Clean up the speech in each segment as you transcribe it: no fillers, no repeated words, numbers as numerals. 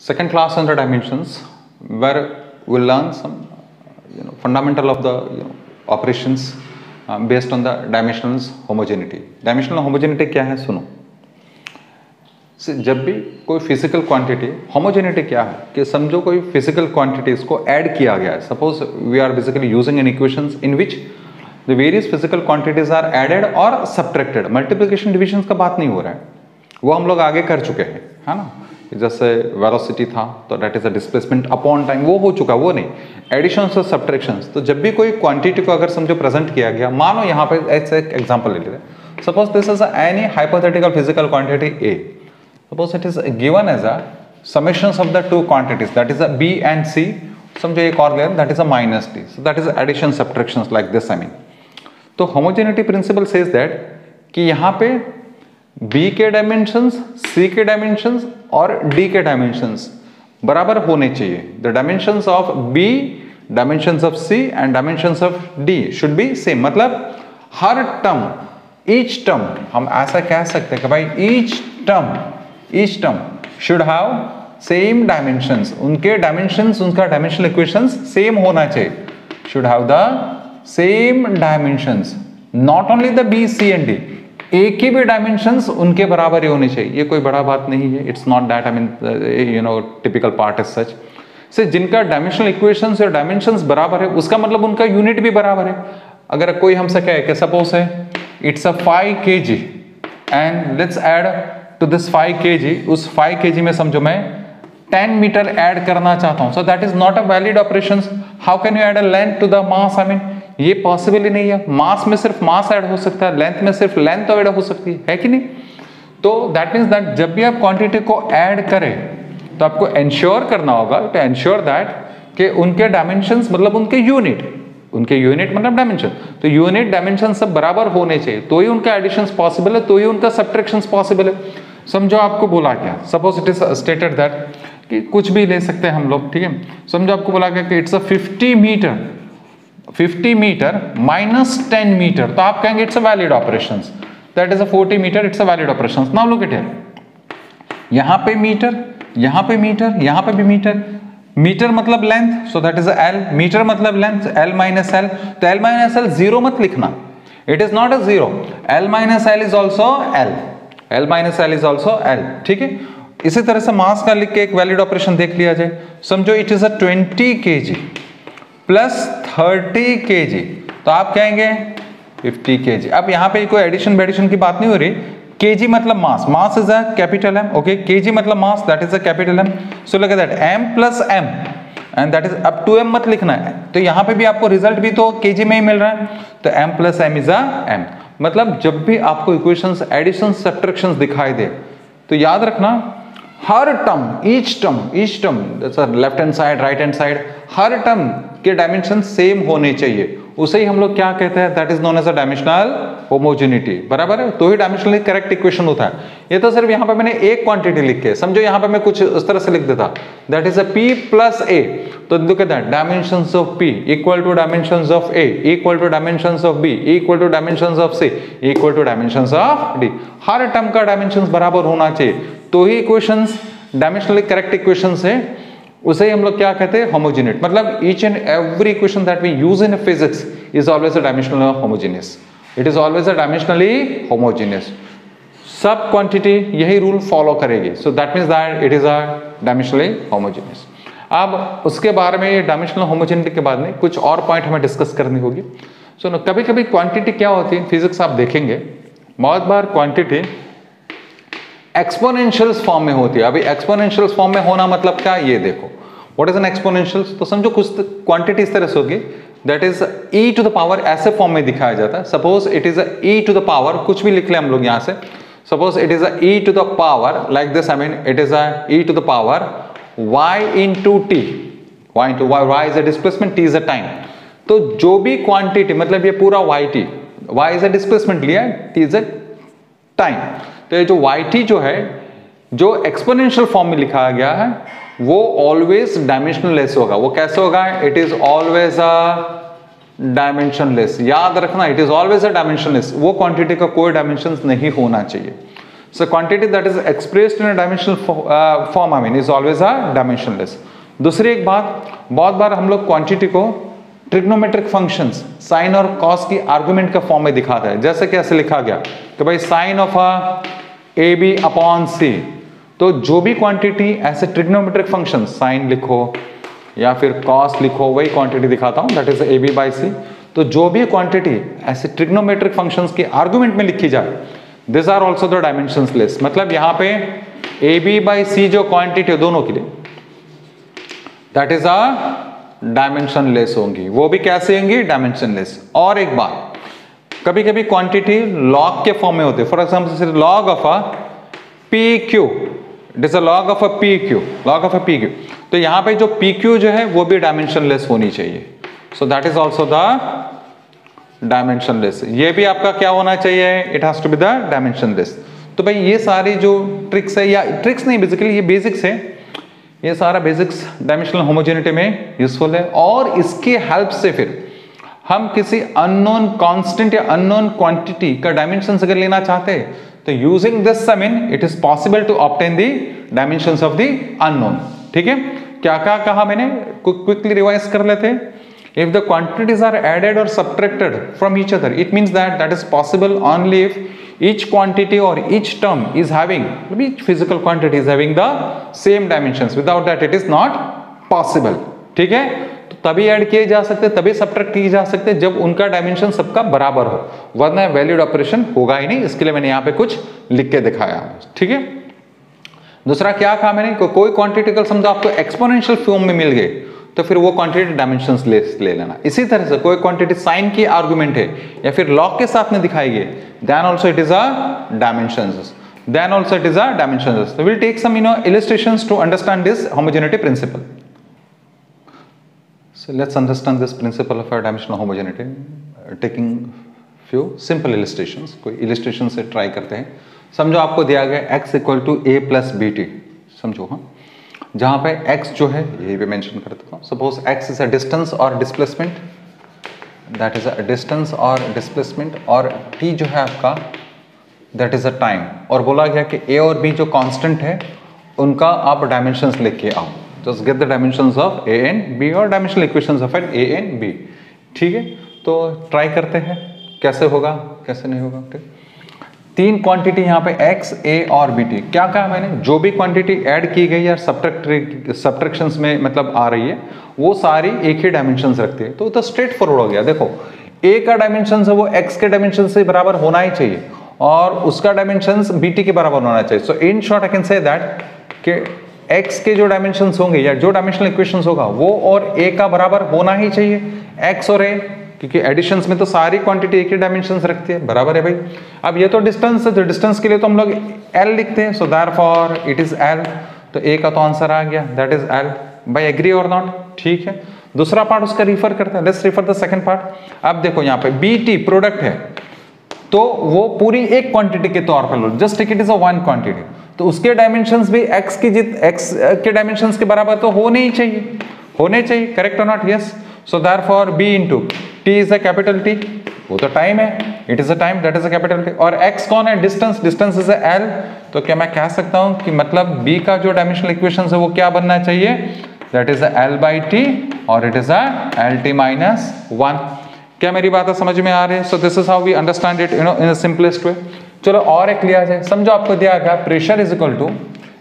second class under dimensions, where we'll learn some fundamental of the operations based on the dimensional homogeneity. Dimensional homogeneity क्या है सुनो. जब भी कोई physical quantity, homogeneity क्या है कि समझो कोई फिजिकल क्वांटिटीज को ऐड किया गया है. Suppose we are basically using an equations in which the various physical quantities are added और सब्ट्रैक्टेड. मल्टीप्लिकेशन डिविजन का बात नहीं हो रहा है, वो हम लोग आगे कर चुके हैं, है ना. जैसे वेलोसिटी था तो that is a displacement upon time, वो हो चुका, वो नहीं. एडिशंस और सब्ट्रैक्शंस. तो जब भी कोई क्वांटिटी को अगर समझो प्रेजेंट किया गया, मानो यहाँ पे ऐसे एक एग्जांपल ले लेते हैं. Suppose this is any hypothetical physical quantity A. Suppose it is given as a summations of the two quantities, that is a b and c. समझो एक और लें, that is a minus d. So that is addition subtractions like this. I mean, तो homogeneity principle says that कि यहाँ पे b के dimensions, c के dimensions और d के dimensions बराबर होने चाहिए. The dimensions of b, dimensions of c and dimensions of d should be same. मतलब हर टर्म, each term हम ऐसा कह सकते हैं कि भाई each term should have same dimensions. उनके dimensions, उनका dimensional equations same होना चाहिए. Should have the same dimensions. Not only the B, C and D. A की भी dimensions उनके बराबर ही होनी चाहिए. ये कोई बड़ा बात नहीं है. It's not that, I mean, typical part as such. से जिनका dimensional equations और dimensions बराबर है, उसका मतलब उनका यूनिट भी बराबर है. अगर कोई हमसे कहे कि सपोज है it's a 5 kg and let's add to this 5 kg, उस 5 kg में समझो मैं 10 मीटर ऐड करना चाहता हूं. So that is not a valid operation. How can you add a length to the mass? I mean ये possible ही नहीं है. मास में सिर्फ मास ऐड हो सकता है, लेंथ में सिर्फ लेंथ ऐड हो सकती है कि नहीं. तो दैट मीन्स दैट जब भी आप क्वांटिटी को ऐड करें तो आपको एंश्योर करना होगा, टू एंश्योर दैट कि उनके डायमेंशंस मतलब उनके यूनिट मतलब डायमेंशन, तो यूनिट डायमेंशन सब बराबर होने चाहिए, तो ही उनका एडिशंस पॉसिबल है, तो ही उनका सब्ट्रैक्शंस पॉसिबल है. समझो आपको बोला गया, suppose it is stated that कि कुछ भी ले सकते हैं हम लोग, ठीक है. समझो आपको बोला गया कि it's a 50 metre minus 10 metre, तो आप कहेंगे it's a valid operations. That is a 40 metre, it's a valid operations. Now look it here, यहाँ पे मीटर, यहाँ पे मीटर, यहाँ पे भी मीटर. मीटर मतलब length, so that is L. Metre मतलब लेंथ, एल माइनस एल. तो एल माइनस एल जीरो मत लिखना, it is not a zero. L minus L is also L, L minus L is also L, ठीक है. इसी तरह से मास का लिख के एक वैलिड ऑपरेशन देख लिया जाए. समझो it is a 20 kg plus 30 kg, तो आप कहेंगे 50 kg. अब यहाँ पे कोई एडिशन की बात नहीं हो रही. kg मतलब mass, mass is a capital M, okay. kg मतलब mass, that is a capital M. So look at that, m plus m and that is, अब 2m मत लिखना है, तो यहाँ पे भी आपको रिजल्ट भी तो kg में ही मिल रहा है, तो m plus m is a m. मतलब जब भी आपको इक्वेशंस, एडिशन, सब्ट्रैक्शंस दिखाई दे तो याद रखना हर term, each term left hand side, right hand side, हर टर्म के डायमेंशन सेम होने चाहिए. उसे ही हम लोग क्या कहते हैं, that is known as a dimensional homogeneity. बराबर है, तो ही डायमेंशनली करेक्ट इक्वेशन होता है. ये तो सिर्फ यहाँ पे मैंने एक क्वांटिटी लिख के, समझो यहाँ पे मैं कुछ इस तरह से लिख देता, that is a p plus a. तो look at that, dimensions of p equal to dimensions of a equal to dimensions of b equal to dimensions of c equal to dimensions of d. Her term का dimensions बराबर होना चाहिए, तो ही equations dimensionally correct equations है. उसे ही हम लोग क्या कहते हैं, होमोजेनेट. मतलब each and every equation that we use in physics is always a dimensional homogeneous. It is always a dimensionally homogeneous. सब क्वांटिटी यही रूल फॉलो करेगी, so that means that it is a dimensionally homogeneous. अब उसके बारे में dimensional homogeneity के बाद में कुछ और पॉइंट हमें डिस्कस करनी होगी. सो कभी कभी क्वांटिटी क्या होती है, फिजिक्स आप देखेंगे बहुत बार क्वांटिटी एक्सपोनेंशियल्स फॉर्म में होती है. अभी एक्सपोनेंशियल्स फॉर्म में होना मतलब क्या, ये देखो, व्हाट इज एन एक्सपोनेंशियल्स. तो समझो कुछ क्वांटिटी इस तरह से होगी, that is e to the power, ऐसे फॉर्म में दिखाया जाता है. Suppose it is e to the power, कुछ भी लिख ले हम लोग यहाँ से. Suppose it is e to the power like this, I mean it is e to the power y into t, y into y is a displacement, t is a time. तो जो भी क्वांटिटी, मतलब ये पूरा y is a displacement लिया है, t is a time. तो ये जो yt जो है, जो एक्सपोनेंशियल फॉर्म में लिखा गया है, वो ऑलवेज डायमेंशनलेस होगा. वो कैसे होगा, it is always a dimensionless. याद रखना, it is always a dimensionless. वो क्वांटिटी का कोई डायमेंशन नहीं होना चाहिए. So quantity that is expressed in a dimensional form I mean is always a dimensionless. दूसरी एक बात, बहुत बार हम लोग क्वांटिटी को ट्रिग्नोमेट्रिक फंक्शंस साइन और कॉस की आर्गुमेंट के फॉर्म में दिखाता है। जैसे कैसे लिखा गया कि भाई sine of a b upon c, तो जो भी क्वांटिटी ऐसे ट्रिग्नोमेट्रिक फंक्शन साइन लिखो या फिर कॉस लिखो, वही क्वांटिटी दिखाता हूं, that is a b by c. तो जो भी क्वांटिटी ऐसे ट्रिग्नोमेट्रिक फंक्शंस की आर्गुमेंट में लिखी जाए, this are also the dimensionless. मतलब यहां पे ए बी बाई सी जो क्वांटिटी है दोनों के लिए, दैट इज अ डायमेंशनलेस होंगी। वो भी कैसे होंगी? डायमेंशनलेस। और एक बात, कभी कभी क्वांटिटी लॉग के फॉर्म में होते हैं। For example log of a P Q, it is a log of a P Q, log of a P Q. तो यहां पे जो पी क्यू जो है वो भी डायमेंशनलेस होनी चाहिए। So that is also the dimensionless. ये भी आपका क्या होना चाहिए? It has to be the dimensionless. तो भाई ये सारी जो ट्रिक्स है, या ट्रिक्स नहीं बेसिकली ये बेसिक्स है, ये सारा बेसिक्स डायमेंशनल होमोजेनिटी में यूजफुल है। और इसके हेल्प से फिर हम किसी अननोन कांस्टेंट या अननोन क्वांटिटी का डायमेंशंस अगर लेना चाहते हैं, तो using this some it is possible to obtain the dimensions of the unknown. ठीक है, क्या क्या कहा मैंने, क्विकली रिवाइज कर लेते हैं। If the quantities are added or subtracted from each other, it means that is possible only if each quantity or each term is having, each physical quantity is having the same dimensions. Without that, it is not possible. ठीक है, तो तभी add किए जा सकते, तभी subtract किए जा सकते जब उनका डायमेंशन सबका बराबर हो, वरना वैलिड ऑपरेशन होगा ही नहीं। इसके लिए मैंने यहाँ पे कुछ लिख के दिखाया। ठीक है, दूसरा क्या कहा मैंने, कोई क्वांटिटी का समझो आपको एक्सपोनेंशियल फॉर्म में मिल गए, तो फिर वो क्वांटिटी डायमेंशंस ले लेना। इसी तरह से कोई क्वांटिटी साइन की आर्गुमेंट है या फिर लॉग के साथ में दिखाई गई, then also it is a dimensions, then also it is a dimensions. So we'll take some illustrations to understand this homogeneity principle. So let's understand this principle of a dimensional homogeneity, taking few simple illustrations. कोई illustration से try करते हैं। समझो आपको दिया गया x equal to a plus b t, समझो हाँ, जहां पे x जो है ये भी मेंशन कर देता हूं। Suppose x is a distance और displacement, that is a distance और डिस्प्लेसमेंट, और t जो है आपका दैट इज अ टाइम। और बोला गया कि a और b जो कांस्टेंट है उनका आप डायमेंशंस लिख के आओ। Just get the dimensions of a and b और dimensional equations of an a and b। ठीक है, तो ट्राई करते हैं कैसे होगा कैसे नहीं होगा। ठीक, तीन क्वांटिटी यहाँ पे x, a और b t। क्या कहा मैंने, जो भी क्वांटिटी ऐड की गई या सब्ट्रैक्शंस में मतलब आ रही है, वो सारी एक ही डायमेंशंस रखती है। तो स्ट्रेट फॉरवर्ड हो गया। देखो a का डायमेंशन है वो x के डायमेंशन से बराबर होना ही चाहिए, और उसका डायमेंशन bt के बराबर होना चाहिए। So in short I can say that कि x के जो डायमेंशंस होंगे या जो डायमेंशनल इक्वेशंस होगा वो और a का बराबर होना ही चाहिए, x और a, क्योंकि एडिशंस में तो सारी क्वांटिटी एक ही डायमेंशंस रखती है, बराबर है भाई। अब ये तो डिस्टेंस है, तो डिस्टेंस के लिए तो हम लोग l लिखते हैं, so therefore it is l। तो a का तो आंसर आ गया, that is l। By agree और नॉट? ठीक है, दूसरा पार्ट उसका रिफर करते हैं। Let's refer the second part. अब देखो यहाँ पे bt प्रोडक्ट है, तो वो पूरी एक क्वांटिटी के तौर पर लो, just take it is a one quantity, तो उसके डायमेंशंस भी x के डायमेंशंस के बराबर तो होने ही चाहिए, होने चाहिए, करेक्ट और not? Yes. So therefore b into t is a capital T, वो तो टाइम है, it is a time, that is a capital T। और x कौन है? Distance, distance is a l। तो क्या मैं कह सकता हूं कि मतलब b का जो डायमेंशनल इक्वेशन है वो क्या बनना चाहिए? That is a l by t, और it is a lt minus 1। क्या मेरी बात समझ में आ रही है? So this is how we understand it in a simplest way. चलो और एक लिया जाए। समझो आपको दिया गया pressure is equal to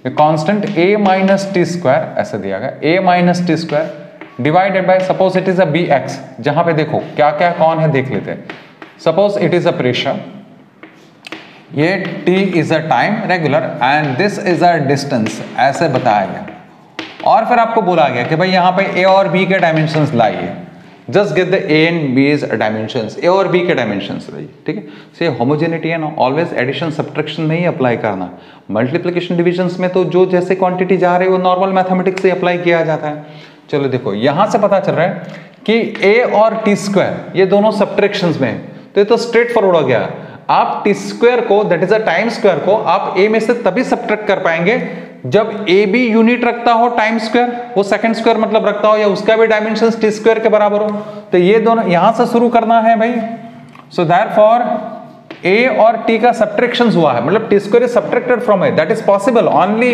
constant a minus t square, ऐसे दिया गया a minus t square divided by suppose it is a bx, जहां पे देखो क्या क्या कौन है देख लेते हैं। Suppose it is a pressure, ये t is a time regular and this is a distance, ऐसे बताया गया। और फिर आपको बोला गया कि भाई यहाँ पे a और b के डायमेंशंस लाइए, just get the a and b is dimensions, a और b के डायमेंशंस लाइए। ठीक है, से होमोजेनिटी है ना, ऑलवेज एडिशन सब्ट्रैक्शन नहीं अप्लाई करना। मल्टीप्लिकेशन डिविजन्स में तो जो जैसे क्वांटिटी जा रही है वो नॉर्मल मैथमेटिक्स से अप्लाई किया जाता है। चलो देखो यहां से पता चल रहा है कि a और टी स्क्वायर ये दोनों सब्ट्रैक्शंस में है, तो ये तो स्ट्रेट फॉरवर्ड हो गया। आप टी स्क्वायर को, that is a time square को, आप a में से तभी सब्ट्रैक्ट कर पाएंगे जब a भी यूनिट रखता हो टाइम स्क्वायर, वो सेकंड स्क्वायर मतलब रखता हो, या उसका भी डायमेंशंस टी स्क्वायर के बराबर हो। तो ये दोनों यहां से शुरू करना है भाई। सो देयरफॉर ए और टी का सब्ट्रैक्शन हुआ है, मतलब t square is subtracted from a, that is possible only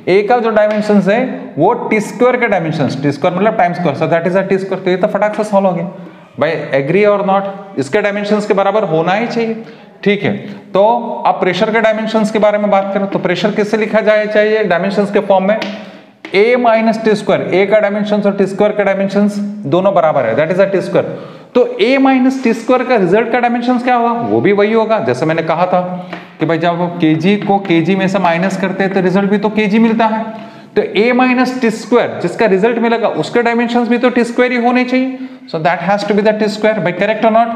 a का जो डायमेंशन है वो टी स्क्वायर के डायमेंशन, टी स्क्वायर मतलब time square, so that is a t square. तो ये तो फटाक से सॉल्व हो गया भाई, एग्री और नॉट, इसके डायमेंशंस के बराबर होना ही चाहिए, ठीक है। तो अब प्रेशर के डायमेंशंस के बारे में बात करें तो प्रेशर किससे लिखा जाए चाहिए डायमेंशंस के फॉर्म में, a माइनस टी स्क्वायर, ए का डायमेंशंस और टी स्क्वायर का डायमेंशंस दोनों बराबर है, that is a t square. तो a माइनस टी स्क्वायर का रिजल्ट का डायमेंशंस क्या होगा, वो भी वही होगा जैसे मैंने कहा था कि भाई जब kg को kg में से माइनस करते हैं तो रिजल्ट भी तो kg मिलता है। तो a माइनस टी स्क्वायर जिसका रिजल्ट मिलेगा उसके डायमेंशंस भी तो टी स्क्वायर ही होने चाहिए, so that has to be the t square. भाई करेक्ट और नॉट,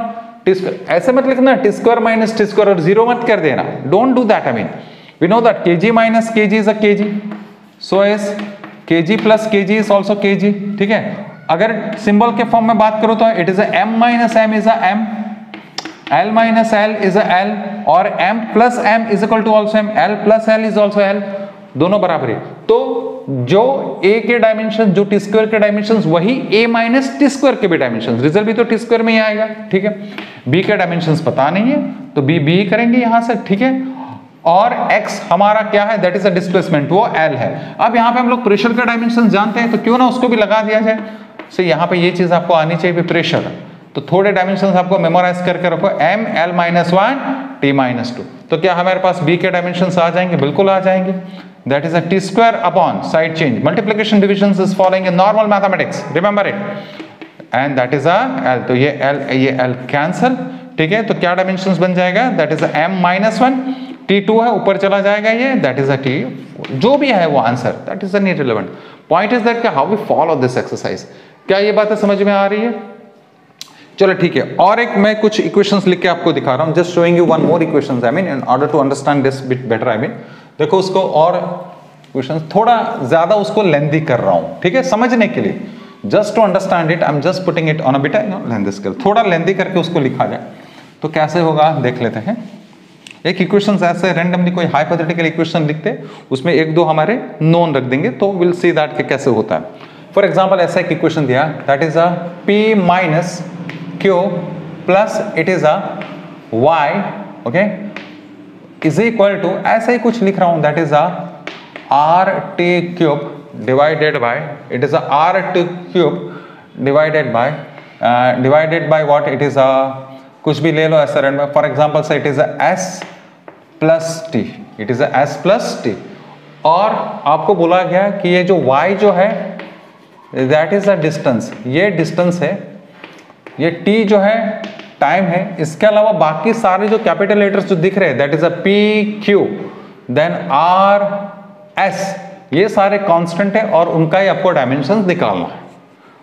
टी स्क्वायर ऐसे मत लिखना t square minus t square और जीरो मत कर देना, don't do that. I mean we know that kg minus kg is a kg, so is kg plus kg is also kg, ठीक है। अगर सिंबल के फॉर्म में बात करो तो it is m minus m is a m, l minus l is a l और m plus m is equal to also m, l plus l is also l, दोनों बराबर है। तो जो a के डायमेंशन, जो टी स्क्वायर के dimension वही a माइनस टी स्क्वायर के भी डायमेंशन, रिजल्ट भी तो टी स्क्वायर में ही आएगा, ठीक है। b के डायमेंशन पता नहीं है तो b ही करेंगे यहां से, ठीक है। और x हमारा क्या है, दैट इज अ डिस्प्लेसमेंट, वो l है। अब यहाँ पे हम लोग प्रेशर का डायमेंशन जानते हैं तो क्यों ना उसको भी लगा दिया जाए। सो यहाँ पे ये चीज आपको आनी चाहिए प्रेशर, तो थोड़े डायमेंशन आपको मेमोराइज करके रखो, m l minus 1 t minus 2। तो क्या हमारे पास b के डायमेंशन आ जाएंगे, बिल्कुल आ जाएंगे, that is a t square upon side change, multiplication division is following in normal mathematics, remember it, and that is a l। तो ये l कैंसल, ठीक है। तो क्या डायमेंशन बन जाएगा, that is m minus 1, t2 है ऊपर चला जाएगा ये, दैट इज अ t, जो भी है वो answer, that is an irrelevant. Point is that how we follow this exercise, क्या ये बातें समझ में आ रही है। चलो ठीक है, और एक मैं कुछ इक्वेशंस लिख के आपको दिखा रहा हूं, just showing you one more equations, I mean in order to understand this bit better. I mean देखो उसको और इक्वेशंस थोड़ा ज्यादा उसको लेंथी कर रहा हूं, ठीक है, समझने के लिए, just to understand it I am just putting it on a bit lengthy scale, थोड़ा लेंथी करके उसको लिखा जाए तो कैसे होगा देख लेते हैं। एक इक्वेशंस ऐसे रैंडमली कोई हाइपोथेटिकल इक्वेशन लिखते, उसमें एक दो हमारे नोन रख देंगे तो विल सी दैट कैसे होता है। फॉर एग्जांपल ऐसा एक इक्वेशन दिया, that is a p minus q plus it is a y, okay, is equal to, ऐसे ही कुछ लिख रहा हूं, that is a rt cube divided by, it is a rt cube divided by what, it is a कुछ भी ले लो ऐसा रैंडम में, for example say it is a s plus t, it is a s plus t, और आपको बोला गया कि ये जो y जो है दैट इज अ डिस्टेंस, ये डिस्टेंस है, ये t जो है टाइम है, इसके अलावा बाकी सारे जो कैपिटल लेटर्स जो दिख रहे हैं that is a p q then r s, ये सारे कांस्टेंट है और उनका ही आपको डायमेंशंस निकालना है,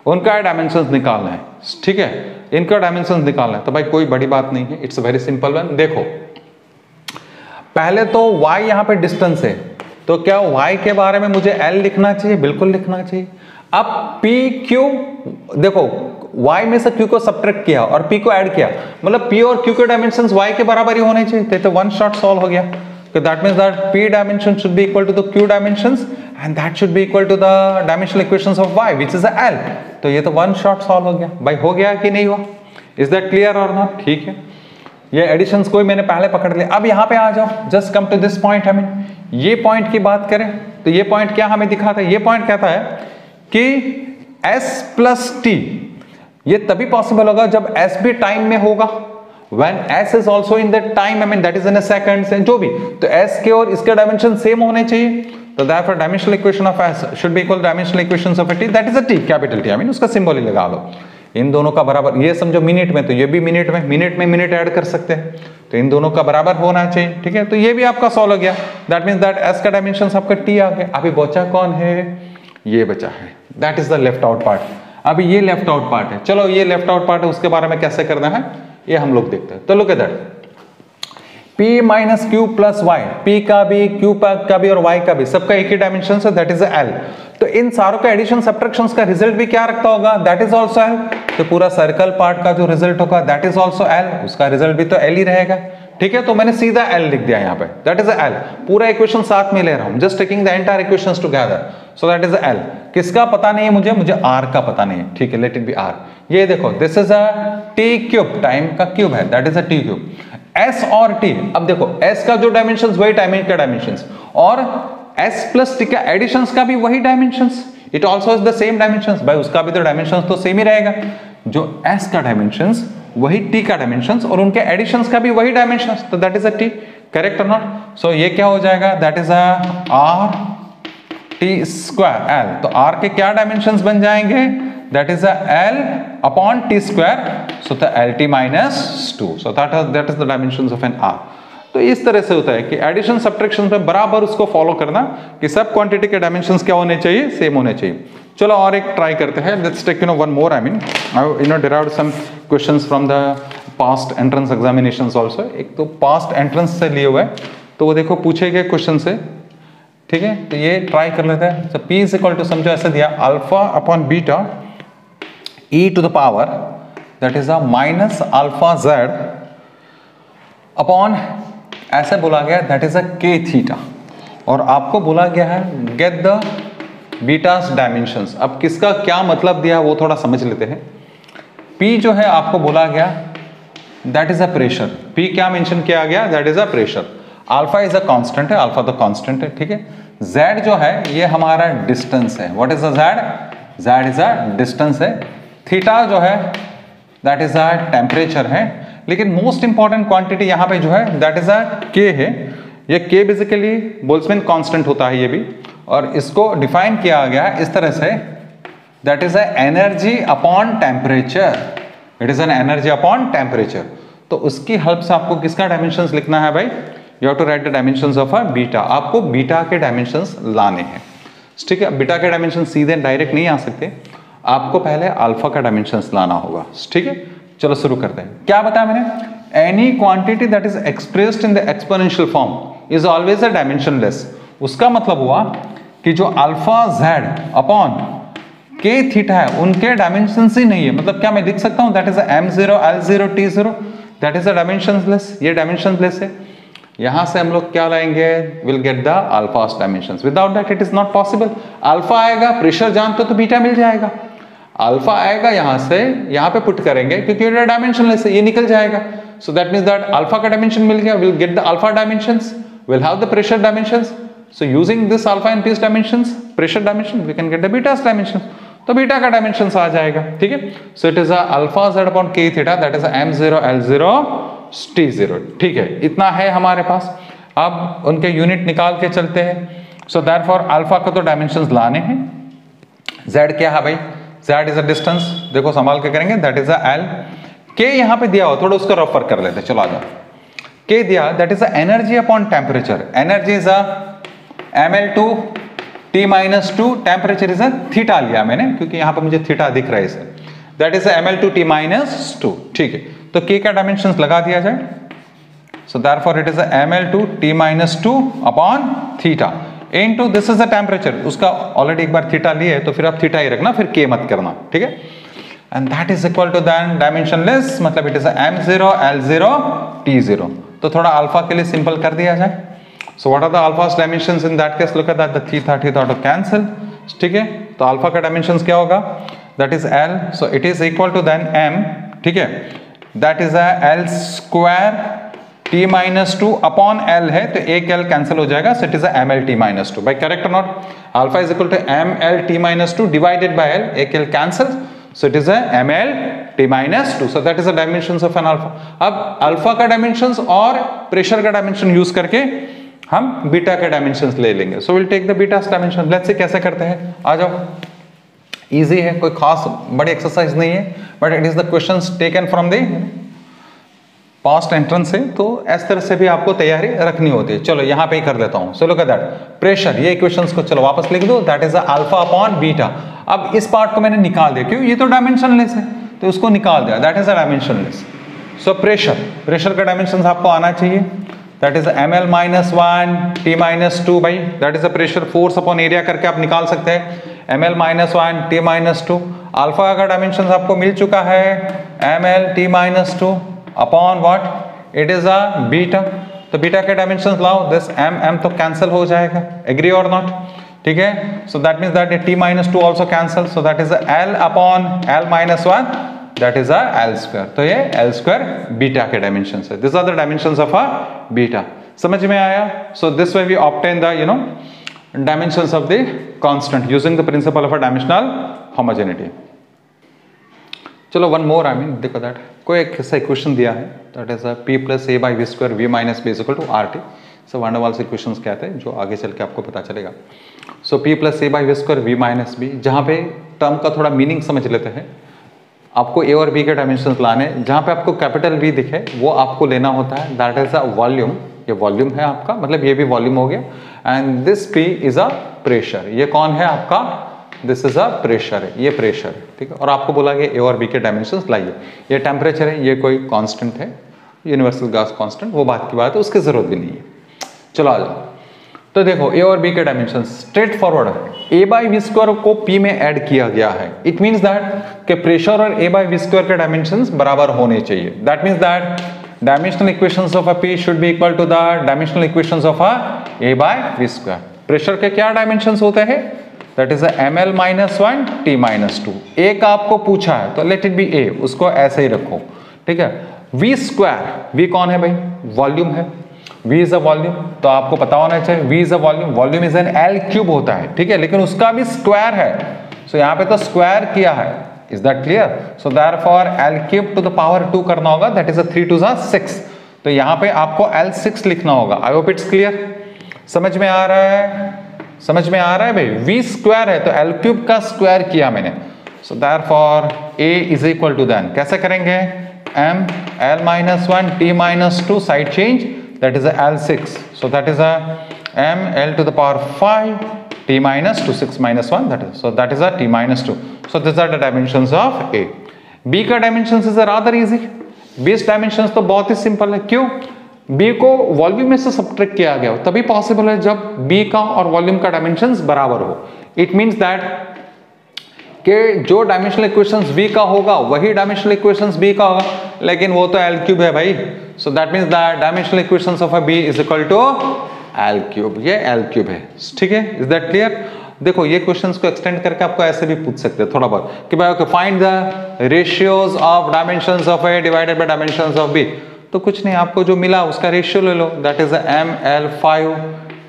उनका डायमेंशंस निकालना है, ठीक है, इनका डायमेंशंस निकालना है। तो भाई कोई बड़ी बात नहीं है, इट्स वेरी सिंपल वन। देखो पहले तो y यहाँ पे डिस्टेंस है, तो क्या y के बारे में मुझे l लिखना चाहिए, बिल्कुल लिखना चाहिए। अब p q, देखो y में से q को सब्ट्रैक्ट किया और p को ऐड किया, मतलब p और q के डायमेंशंस y के बराबर ही होने चाहिए, तो वन शॉट सॉल्व हो गया। So that means that p dimension should be equal to the q dimensions and that should be equal to the dimensional equations of y which is the l। तो ये तो one shot solve हो गया भाई, हो गया कि नहीं हुआ, इज दैट क्लियर और नॉट, ठीक है। ये एडिशंस कोई मैंने पहले पकड़ लिया, अब यहाँ पे आ जाओ, just come to this point. हमें ये पॉइंट की बात करें तो ये पॉइंट क्या हमें दिखाता है, ये पॉइंट कहता है कि s प्लस t ये तभी पॉसिबल होगा जब s भी टाइम में होगा, when s is also in the time, I mean that is in a seconds, जो भी, तो s के और इसके डायमेंशन सेम होने चाहिए, तो therefore dimensional equation of s should be equal to dimensional equations of a t, that is a t, capital T, I mean उसका सिंबल ही लगा लो, इन दोनों का बराबर, ये समझो मिनट में, तो ये भी मिनट में मिनट ऐड कर सकते हैं, तो इन दोनों का बराबर होना चाहिए, ठीक है। तो ये भी आपका सॉल्व हो गया, दैट मीन्स दैट s का डायमेंशन आपका t आ गया। अभी बचा कौन है, ये बचा है, that is the left out part. अभी ये लेफ्ट आउट पार्ट है, चलो ये लेफ्ट आउट पार्ट है, उसके बारे में कैसे करना है ये हम लोग देखते हैं। तो look at that, p minus q plus y, p का भी q का भी और y का भी, सबका एक ही डायमेंशन है, दैट इज l। तो इन सारों का एडिशन सब्ट्रैक्शन का रिजल्ट भी क्या रखता होगा, दैट इज ऑल्सो l। तो पूरा सर्कल पार्ट का जो रिजल्ट होगा दैट इज ऑल्सो l, उसका रिजल्ट भी तो l ही रहेगा, ठीक है। तो मैंने सीधा l लिख दिया यहाँ पे, दैट इज l, पूरा इक्वेशन साथ में ले रहा हूँ, just taking the entire equations together, so that is l। किसका पता नहीं है मुझे r का पता नहीं है, ठीक है, लेट इट बी r। ये देखो this is a t cube, time का क्यूब है, that is a t cube. S और टी, अब देखो एस का जो डायमेंशंस वही टाइम का डायमेंशंस, और एस प्लस टी का एडिशंस का भी वही dimensions, it also is the same dimensions. भाई उसका भी तो डायमेंशंस तो सेम ही रहेगा, जो एस का डायमेंशंस वही टी का डायमेंशंस और उनके एडिशंस का भी वही डायमेंशंस, तो that is a t, correct और नॉट। सो ये क्या हो जाएगा, that is a r t square l. तो आर के क्या डायमेंशंस बन जाएंगे, that is a l upon t square, so the l t minus 2, so that is the dimensions of an r. तो इस तरह से होता है कि एडिशन सब्ट्रैक्शन में बराबर उसको फॉलो करना कि सब क्वांटिटी के डायमेंशंस क्या होने चाहिए, सेम होने चाहिए। चलो और एक ट्राई करते हैं, let's take one more, I mean derived some questions from the past entrance examinations also. एक तो पास्ट एंट्रेंस से लिए हुए है, तो वो देखो पूछे गए क्वेश्चन से, ठीक है, तो ये ट्राई कर लेते हैं। तो P इज इक्वल टू, समझो ऐसे दिया, alpha upon beta e to the power that is a minus alpha z upon, ऐसे बोला गया that is a k theta, और आपको बोला गया है गेट द बीटास डायमेंशंस। अब किसका क्या मतलब दिया वो थोड़ा समझ लेते हैं। P जो है आपको बोला गया that is a pressure, P क्या मेंशन किया गया, that is a pressure. Alpha is a constant है, अल्फा तो कांस्टेंट है, ठीक है। Z जो है ये हमारा डिस्टेंस है, what is a Z, Z is a distance है। थीटा जो है दैट इज अ टेम्परेचर है, लेकिन मोस्ट इंपॉर्टेंट क्वांटिटी यहाँ पे जो है दैट इज अ K है। ये K बेसिकली बोल्ट्जमैन कांस्टेंट होता है ये भी, और इसको डिफाइन किया गया है इस तरह से, that is a energy upon temperature, it is an energy upon temperature. तो उसकी हेल्प से आपको किसका डायमेंशंस लिखना है भाई, you have to write the dimensions of a beta, आपको बीटा के डायमेंशंस लाने हैं, ठीक है। बीटा के डायमेंशन सीधे डायरेक्ट नहीं आ सकते, आपको पहले अल्फा का डायमेंशंस लाना होगा, ठीक है। चलो शुरू करते हैं। क्या बताया मैंने, any quantity that is expressed in the exponential form is always a dimensionless. उसका मतलब हुआ कि जो अल्फा जेड अपॉन के थीटा है उनके डायमेंशंस ही नहीं है, मतलब क्या मैं लिख सकता हूं that is m0 l0 t0, that is a dimensionless, ये डायमेंशनलेस है। यहां से हम लोग क्या लाएंगे, will get the alphas dimensions, without that it is not possible. Alpha आएगा, प्रेशर जानते तो बीटा मिल जाएगा, अल्फा आएगा यहां से यहां पे पुट करेंगे क्योंकि ये डायमेंशनलेस है, ये निकल जाएगा। So that means that alpha का डायमेंशन मिल गया, will get the alpha dimensions, will have the pressure dimensions. So using this alpha and p's dimensions, pressure dimension, we can get the beta's dimension, तो beta का dimensions आ जाएगा, ठीक है। So it is a alpha z upon k theta that is m0 l0 t0, ठीक है, इतना है हमारे पास। अब उनके यूनिट निकाल के चलते हैं। सो देयरफॉर अल्फा को तो डायमेंशंस लाने हैं। z क्या है भाई, z इज अ डिस्टेंस, देखो संभाल के करेंगे, that is a l। k यहां पे दिया हो, थोड़ा उसको रफ वर्क कर लेते हैं, चलो आ जाओ। k दिया that is a energy upon temperature, energy is a ml2 t-2, temperature is a theta लिया मैंने क्योंकि यहां पे मुझे थीटा दिख रहा है इसे, दैट इज ml2 t-2, ठीक है। तो k का डायमेंशंस लगा दिया जाए, सो therefore it is ml2 t-2 upon theta into this is the temperature. उसका ऑलरेडी एक बार थीटा लिए तो फिर आप थीटा ही रखना, फिर k मत करना, ठीक है। And that is equal to then dimensionless, मतलब it is m0 l0 t0। तो थोड़ा अल्फा के लिए सिंपल कर दिया जाए। So what are the alpha's dimensions in that case? Look at that, the theta to cancel, ठीक है। तो अल्फा का डायमेंशंस क्या होगा, that is L, so it is equal to then M, ठीक है, that is a L square t-2 upon L है, तो एक L कैंसिल हो जाएगा, so it is a ML t-2, by correct or not? Alpha is equal to ML t-2 divided by L, एक L cancel, so it is a ML t-2, so that is the dimensions of an alpha। अब alpha का dimensions और pressure का dimension use करके हम beta के dimensions ले लेंगे। So will take the beta's dimension, let's say कैसे करते हैं, आ जाओ। इजी है, कोई खास बड़ी एक्सरसाइज नहीं है, but it is the questions taken from the past entrance से, तो इस तरह से भी आपको तैयारी रखनी होती है। चलो यहाँ पे ही कर लेता हूँ। सो लुक एट दैट, प्रेशर, ये इक्वेशंस को चलो वापस लिख दो, that is alpha upon beta. अब इस पार्ट को मैंने निकाल दिया, क्यों, ये तो डायमेंशनलेस है, तो उसको निकाल दिया, that is a dimensionless. So pressure का डायमेंशन आपको आना चाहिए, that is ml minus 1 t minus 2 भाई, that is a pressure force upon area करके आप निकाल सकते हैं, ml minus 1 t minus 2। Alpha का डायमेंशन आपको मिल चुका है ml t minus 2 upon what, it is a beta. तो बीटा के डायमेंशन लाओ, दिस m तो कैंसिल हो जाएगा, एग्री और नॉट, ठीक है। So that means that t minus 2 also cancel, so that is l upon l minus 1 that is a l square. तो ये एल स्क्वायर बीटा के डायमेंशन है। This are the dimensions of a beta. समझ में आया? So this way we obtain the dimensions of the constant using the principle of a dimensional homogeneity. चलो one more देखो that कोई एक ऐसा इक्वेशन दिया है that is p plus a by v square v minus b is equal to r t. So Van Waals equations कहते हैं जो आगे चल के आपको पता चलेगा। सो p plus a by v square v minus b, जहाँ पे टर्म का थोड़ा मीनिंग समझ लेते हैं। आपको a और b के डायमेंशंस लाने, जहाँ पे आपको कैपिटल V दिखे वो आपको लेना होता है, दैट इज अ वॉल्यूम। ये वॉल्यूम है आपका, मतलब ये भी वॉल्यूम हो गया। And this P is a pressure. ये कौन है आपका? दिस इज अ प्रेशर है, ये प्रेशर है, ठीक है। और आपको बोला कि ए और बी के डायमेंशंस लाइए। ये टेम्परेचर है, ये कोई कांस्टेंट है, यूनिवर्सल गैस कांस्टेंट, वो बात की बात है, उसकी जरूरत भी नहीं है। चलो आ जाओ। तो देखो ए और बी के dimensions straightforward a by v square को पी में ऐड किया गया है। इट मीन्स दैट कि प्रेशर और ए बाई वी स्क्वायर के डायमेंशंस बराबर होने चाहिए। That means that dimensional equations of a p should be equal to the dimensional equations of a a by v square. Pressure के क्या dimensions होते हैं? That is ml minus 1 t minus 2। A का आपको पूछा है तो लेट इट बी ए, उसको ऐसे ही रखो, ठीक है। वी स्क्वायर, वी कौन है भाई? वॉल्यूम है। v इज अ वॉल्यूम, तो आपको पता होना चाहिए v is a volume. Volume is an L cube होता है, ठीक है, लेकिन उसका भी स्क्वायर है। सो यहाँ पे तो स्क्वायर किया है। Is that clear? So therefore L cube two the power 2 करना होगा, दैट इज अ 3 2 6। तो यहाँ पे आपको L6 लिखना होगा। I hope it's clear. समझ में आ रहा है? समझ में आ रहा है भाई? v स्क्वायर है तो एल क्यूब का स्क्वायर किया मैंने। So therefore a is equal to then कैसे करेंगे? m l minus 1 t minus 2 side change, that is L6। So that is m l to the power 5 t minus 2 6 minus 1, that is, so that is t minus 2। So this are the dimensions of a। b का dimensions is rather easy. b dimensions तो बहुत ही simple है। क्यों? b को volume में से subtract किया गया हो तभी पॉसिबल है जब b का और वॉल्यूम का डायमेंशंस बराबर हो। इट मींस दैट कि जो डायमेंशनल इक्वेशंस v का होगा वही डायमेंशनल इक्वेशंस b का होगा, लेकिन वो तो l क्यूब है भाई। So that means that dimensional equations of a b is equal to l cube. ये l क्यूब है, ठीक है। Is that clear? देखो ये क्वेश्चंस को एक्सटेंड करके आपको ऐसे भी पूछ सकते हैं थोड़ा बहुत कि भाई okay find the ratios of dimensions of a divided by dimensions of b। तो कुछ नहीं, आपको जो मिला उसका रेशियो ले लो, that is ml5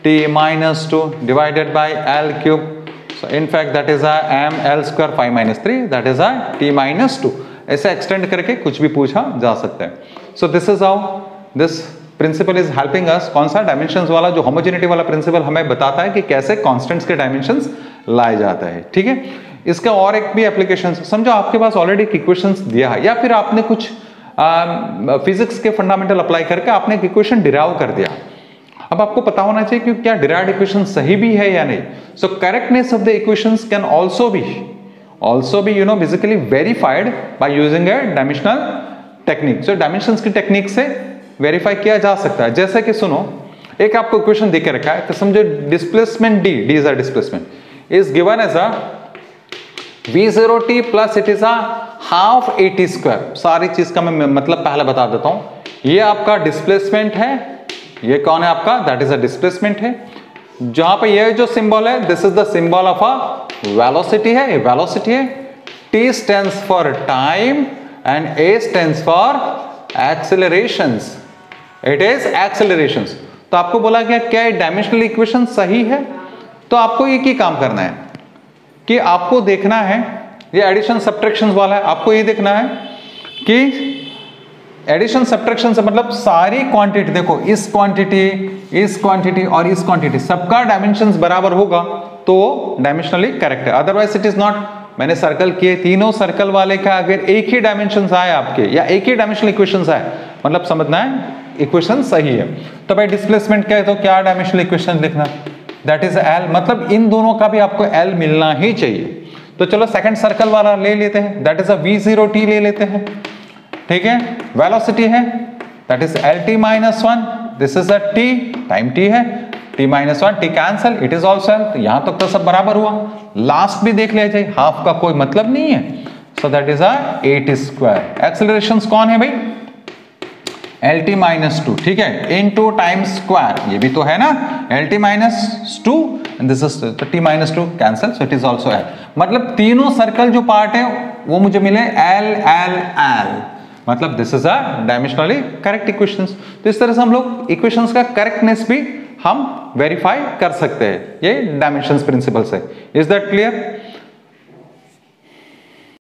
t minus 2 divided by l cube. So in fact that is ml square 5 minus 3, that is t minus 2। ऐसे एक्सटेंड करके कुछ भी पूछा जा सकता है। So this is how this principle is helping us. कौन सा? डायमेंशंस वाला, जो होमोजेनिटी वाला प्रिंसिपल हमें बताता है कि कैसे कांस्टेंट्स के डायमेंशंस लाए जाते हैं, ठीक है। इसका और एक भी एप्लीकेशन, समझो आपके पास ऑलरेडी एक इक्वेशंस दिया है या फिर आपने कुछ फिजिक्स के फंडामेंटल अप्लाई करके आपने एक इक्वेशन डिराइव कर दिया। अब आपको पता होना चाहिए कि क्या डिराइव्ड इक्वेशन सही भी है या नहीं। So correctness of the equations can also be basically verified by using a dimensional technique. So dimensions की टेक्निक से वेरीफाई किया जा सकता है। जैसे कि सुनो, एक आपको इक्वेशन देके रखा है तो समझो displacement d is a displacement is given as a v0t plus it is a half at square. सारी चीज का मैं मतलब पहले बता देता हूं। ये आपका डिस्प्लेसमेंट है, ये कौन है आपका? दैट इज अ डिस्प्लेसमेंट है। जहां पे ये जो सिंबल है this is the symbol of a velocity है, ये वेलोसिटी है। t stands for time and a stands for accelerations. It is accelerations. तो आपको बोला गया क्या डायमेंशनल इक्वेशन सही है? तो आपको एक ही काम करना है कि आपको देखना है, ये एडिशन सब्ट्रैक्शन वाला है, आपको ये देखना है कि एडिशन सब्ट्रैक्शन से मतलब सारी क्वांटिटी, देखो इस क्वांटिटी और इस क्वांटिटी सबका डायमेंशंस बराबर होगा तो डायमेंशनली करेक्ट है, अदरवाइज इट इज नॉट। मैंने सर्कल किए, तीनों सर्कल वाले का अगर एक ही डायमेंशंस आए आपके या एक ही डायमेंशनल इक्वेशंस आए, मतलब समझना है इक्वेशन सही है। तो भाई डिस्प्लेसमेंट क्या है तो क्या डायमेंशनल इक्वेशन लिखना, दैट इज एल, मतलब इन दोनों का भी आपको एल मिलना ही चाहिए। तो चलो सेकंड सर्कल वाला ले लेते हैं, दैट इज अ v0t ले लेते हैं, ठीक है। वेलोसिटी है that is lt minus 1, this is a t, time t है, t minus 1, t cancel, it is also L. तो यहां तक तो सब बराबर हुआ, लास्ट भी देख लिया जाए, हाफ का कोई मतलब नहीं है। So that is a at square. Accelerations कौन है भाई? एल टी माइनस टू, ठीक है, इन टू टाइम्स स्क्वायर, ये भी तो है ना, L t minus two and this is T minus two cancel, so it is also L. मतलब तीनों सर्कल जो पार्ट है वो मुझे मिले एल एल एल, मतलब this is a dimensionally correct equations. तो इस तरह से हम लोग इक्वेशंस का करेक्टनेस भी हम वेरीफाई कर सकते हैं, ये डायमेंशंस प्रिंसिपल से। Is that clear?